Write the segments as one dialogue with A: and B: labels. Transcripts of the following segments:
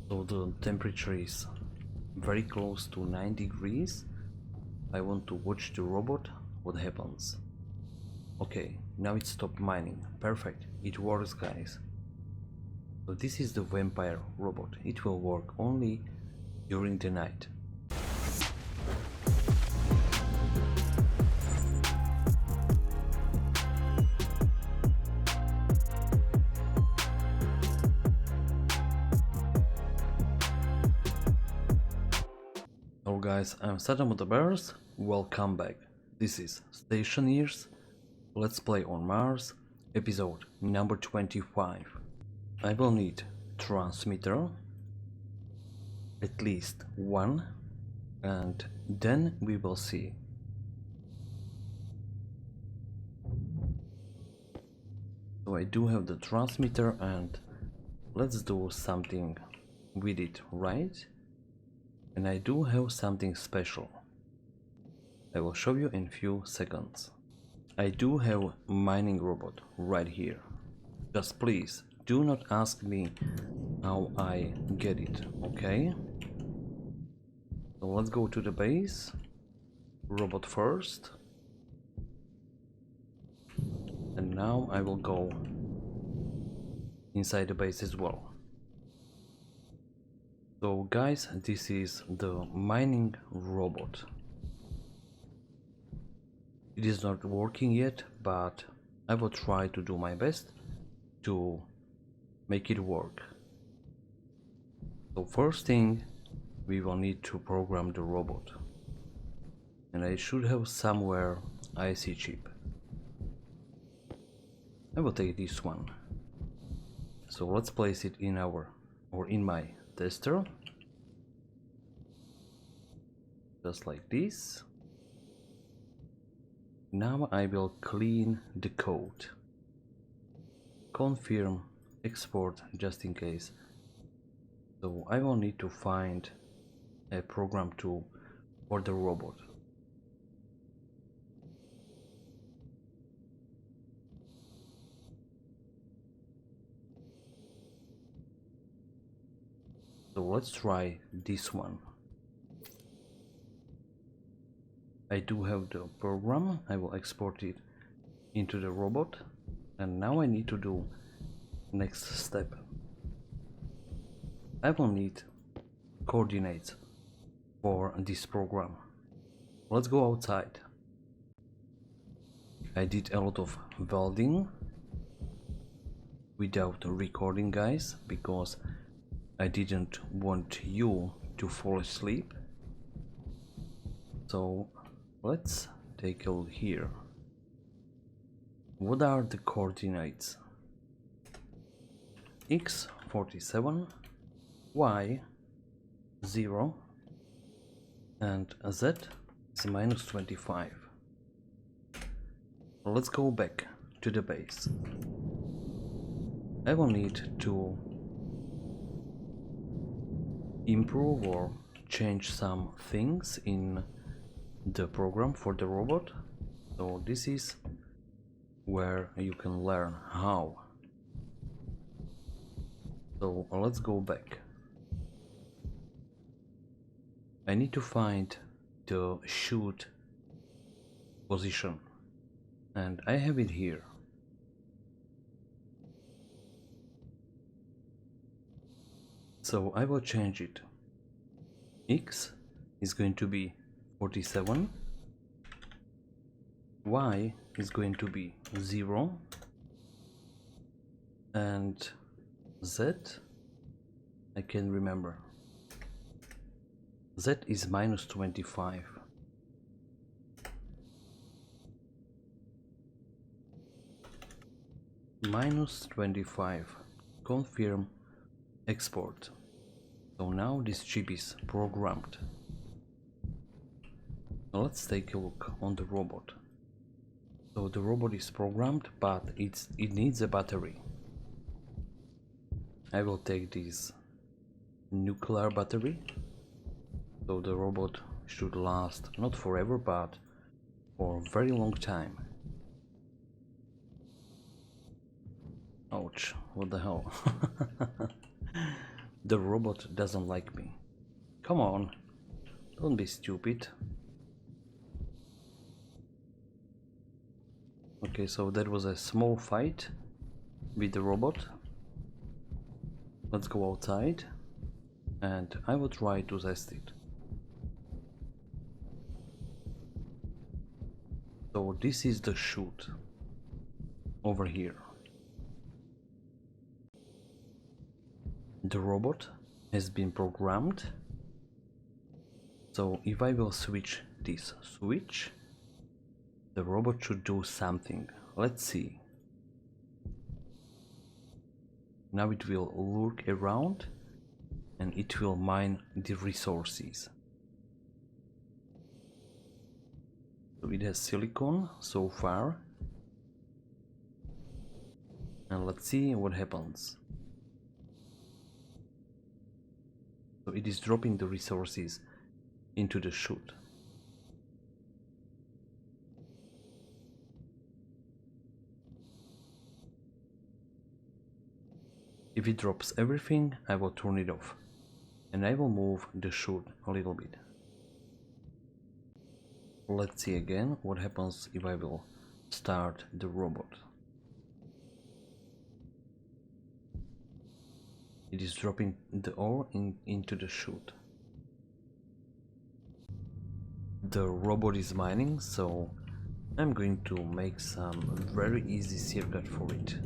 A: So the temperature is very close to 9 degrees. I want to watch the robot, what happens. Okay, now it stopped mining. Perfect, it works, guys. So this is the vampire robot. It will work only during the night. Hello guys, I'm Saddamo the Bears. Welcome back. This is Stationeers, Let's Play on Mars, episode number 25. I will need transmitter, at least one, and then we will see. So I do have the transmitter and let's do something with it, right? And I do have something special. I will show you in few seconds. I do have mining robot right here. Just please do not ask me how I get it, okay? So let's go to the base. Robot first. And now I will go inside the base as well. So guys, this is the mining robot. It is not working yet, but I will try to do my best to make it work. So first thing, we will need to program the robot. And I should have somewhere IC chip. I will take this one. So let's place it in in my tester. Just like this. Now I will clean the code. Confirm, export just in case. So I will need to find a program for the robot. So let's try this one. I do have the program. I will export it into the robot, and now I need to do next step. I will need coordinates for this program. Let's go outside. I did a lot of welding without recording, guys, because I didn't want you to fall asleep. So let's take a look here. What are the coordinates? X 47, Y 0, and Z is minus 25. Let's go back to the base. I will need to improve or change some things in the program for the robot. So this is where you can learn how. So let's go back. I need to find the shoot position, and I have it here. So I will change it. X is going to be 47, Y is going to be 0, and Z, I can remember. Z is minus 25. Minus 25. Confirm, export. So now this chip is programmed. Now let's take a look on the robot. So the robot is programmed, but it needs a battery. I will take this nuclear battery. So the robot should last not forever, but for a very long time. Ouch, what the hell. The robot doesn't like me. Come on, don't be stupid. Okay, so that was a small fight with the robot. Let's go outside and I will try to test it. So this is the chute over here. The robot has been programmed. So if I will switch this switch, the robot should do something. Let's see. Now it will look around and it will mine the resources. So it has silicon so far. And let's see what happens. So it is dropping the resources into the chute. If it drops everything, I will turn it off and I will move the chute a little bit. Let's see again what happens if I will start the robot. It is dropping the ore into the chute. The robot is mining, so I'm going to make some very easy circuit for it.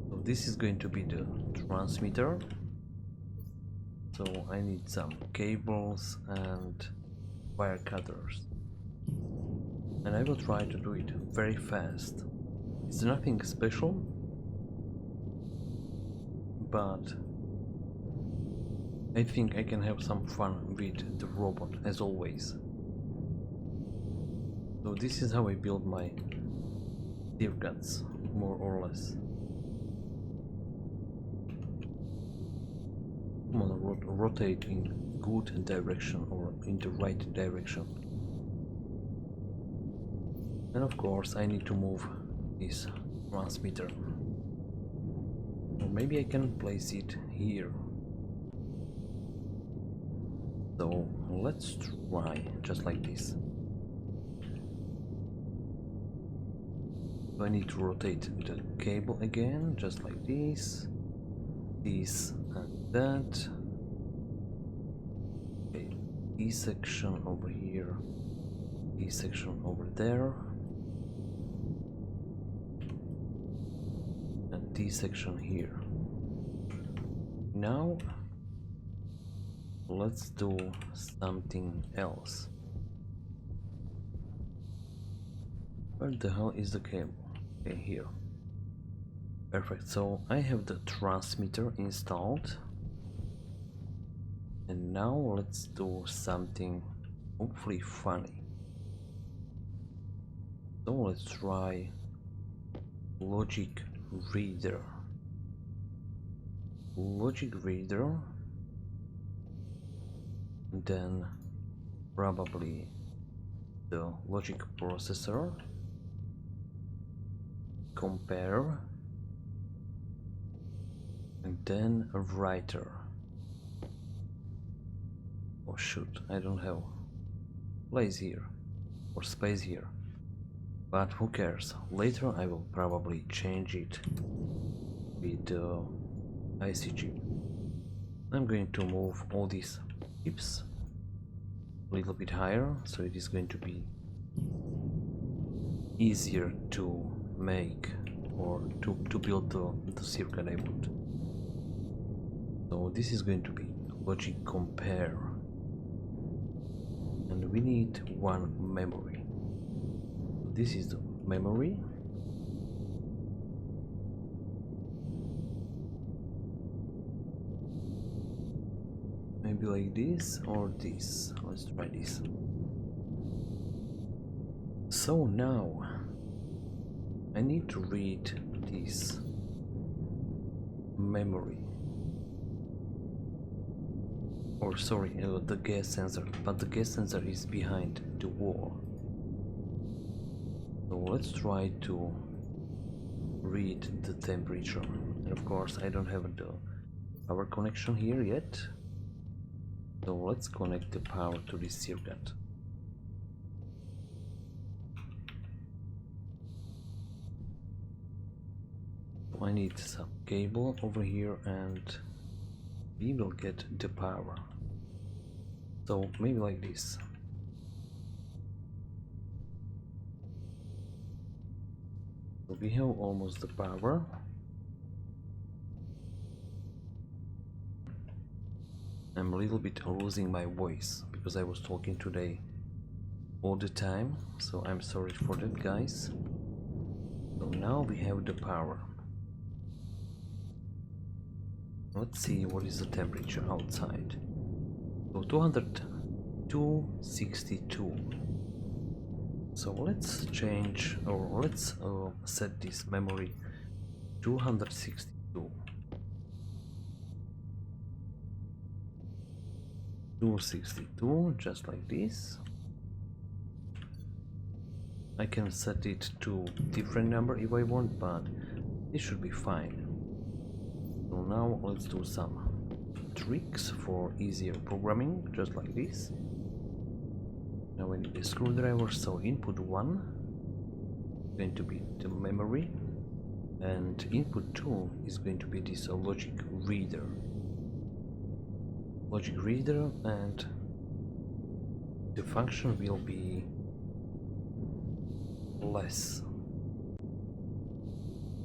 A: So this is going to be the transmitter. So I need some cables and wire cutters. And I will try to do it very fast. It's nothing special, but I think I can have some fun with the robot as always. So this is how I build my circuits, more or less. Come on, rotate in good direction or in the right direction. And of course I need to move this transmitter. Or maybe I can place it here. So let's try just like this. So I need to rotate the cable again, just like this. This and that. Okay, this section over here. This section over there. And this section here. Now let's do something else. Where the hell is the cable? Okay, here. Perfect. So I have the transmitter installed. And now let's do something hopefully funny. So let's try logic reader. Logic reader. And then probably the logic processor, compare, and then a writer. Oh shoot, I don't have place here or space here, but who cares, later I will probably change it with the IC chip. I'm going to move all these chips a little bit higher, so it is going to be easier to make or to build the circuit I want. So this is going to be logic compare, and we need one memory. This is the memory. Maybe like this or this. Let's try this. So now I need to read this memory, or sorry, the gas sensor, but the gas sensor is behind the wall. So let's try to read the temperature, and of course I don't have the power connection here yet. So let's connect the power to this circuit. I need some cable over here and we will get the power. So maybe like this. So we have almost the power. I'm a little bit losing my voice because I was talking today all the time, so I'm sorry for that, guys. So now we have the power. Let's see what is the temperature outside. So 262. So let's change, or let's set this memory 262. 262, just like this. I can set it to different number if I want, but it should be fine. So now let's do some tricks for easier programming, just like this. Now we need a screwdriver, so input 1 is going to be the memory, and input 2 is going to be this logic reader. And the function will be less.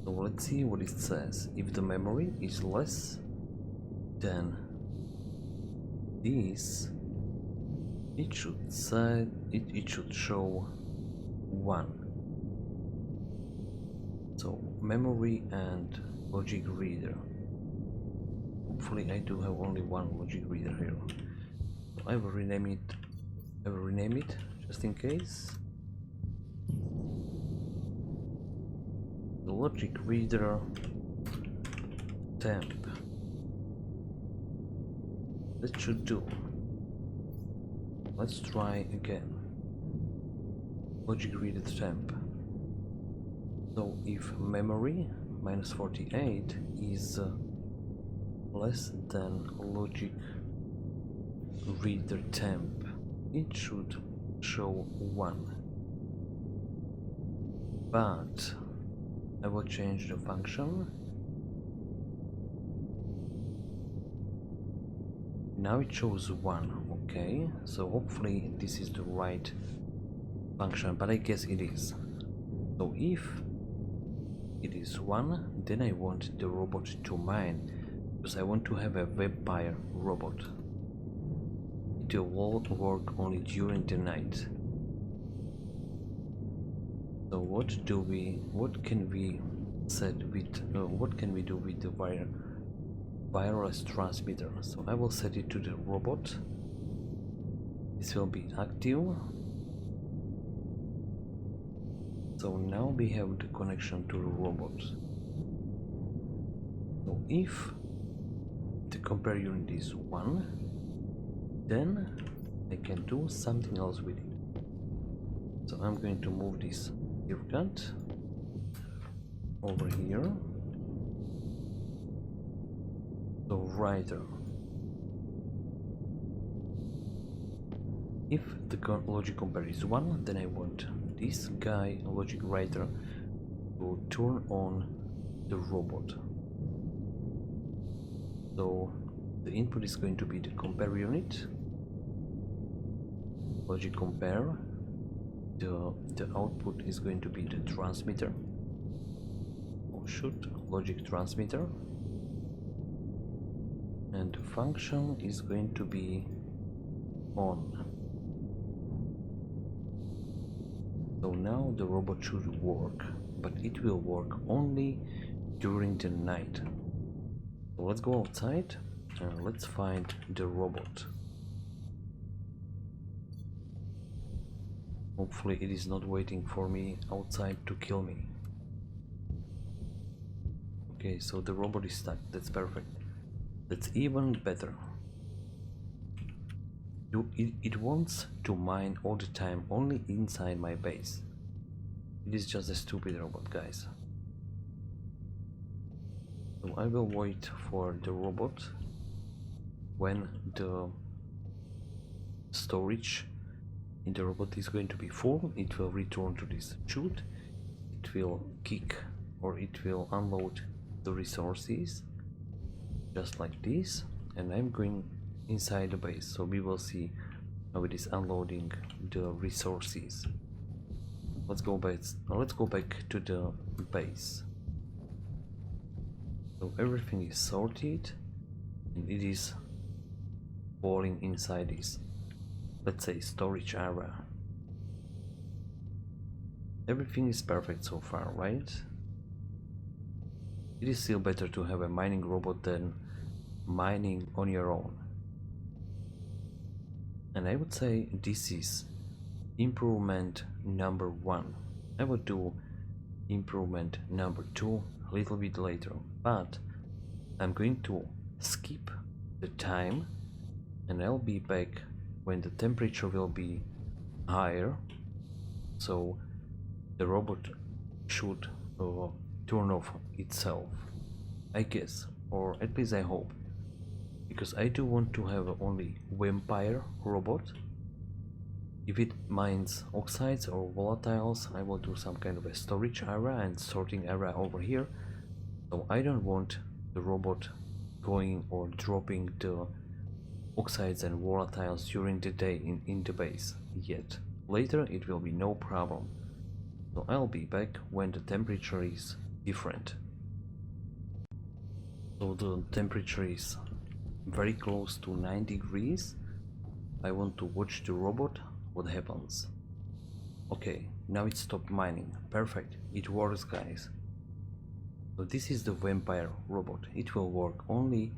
A: So let's see what it says. If the memory is less than this, it should say it should show 1. So memory and logic reader. Hopefully I do have only one logic reader here. So I will rename it just in case. The logic reader temp. That should do. Let's try again. Logic reader temp. So if memory minus 48 is less than logic reader temp, it should show 1. But I will change the function. Now it shows 1. Okay, so hopefully this is the right function, but I guess it is. So if it is 1, then I want the robot to mine, because I want to have a vampire robot. It will work only during the night. So what can we do with the wireless transmitter? So I will set it to the robot. This will be active. So now we have the connection to the robot. So if the compare unit is 1, then I can do something else with it. So I'm going to move this circuit over here. So writer. If the logic compare is 1, then I want this guy logic writer to turn on the robot. So the input is going to be the compare unit, logic compare. The output is going to be the transmitter, logic transmitter, and the function is going to be on. So now the robot should work, but it will work only during the night. So let's go outside and let's find the robot. Hopefully it is not waiting for me outside to kill me. Okay, so the robot is stuck. That's perfect. That's even better. It wants to mine all the time, only inside my base. It is just a stupid robot, guys. So I will wait for the robot. When the storage in the robot is going to be full, it will return to this chute. It will kick, or it will unload the resources just like this, and I'm going inside the base, so we will see how it is unloading the resources. Let's go back to the base. So everything is sorted and it is falling inside this, let's say, storage area. Everything is perfect so far, right? It is still better to have a mining robot than mining on your own. And I would say this is improvement number 1. I will do improvement number 2 a little bit later, but I'm going to skip the time and I'll be back when the temperature will be higher, so the robot should turn off itself, I guess, or at least I hope, because I do want to have only vampire robot. If it mines oxides or volatiles, I will do some kind of a storage area and sorting area over here. So I don't want the robot going or dropping the oxides and volatiles during the day in the base yet. Later it will be no problem. So I'll be back when the temperature is different. So the temperature is very close to 9 degrees. I want to watch the robot, what happens. Okay, now it stopped mining. Perfect, it works, guys. So this is the vampire robot. It will work only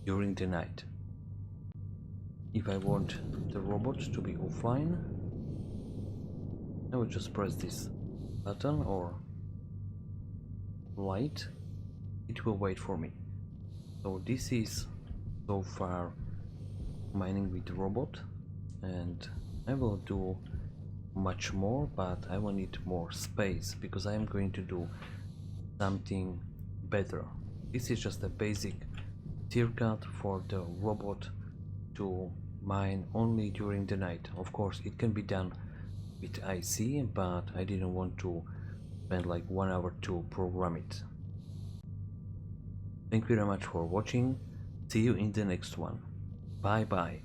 A: during the night. If I want the robot to be offline, I will just press this button or light. It will wait for me. So this is so far mining with the robot, and I will do much more, but I will need more space because I am going to do something better. This is just a basic tier cut for the robot to mine only during the night. Of course it can be done with IC, but I didn't want to spend like 1 hour to program it. Thank you very much for watching. See you in the next one. Bye bye.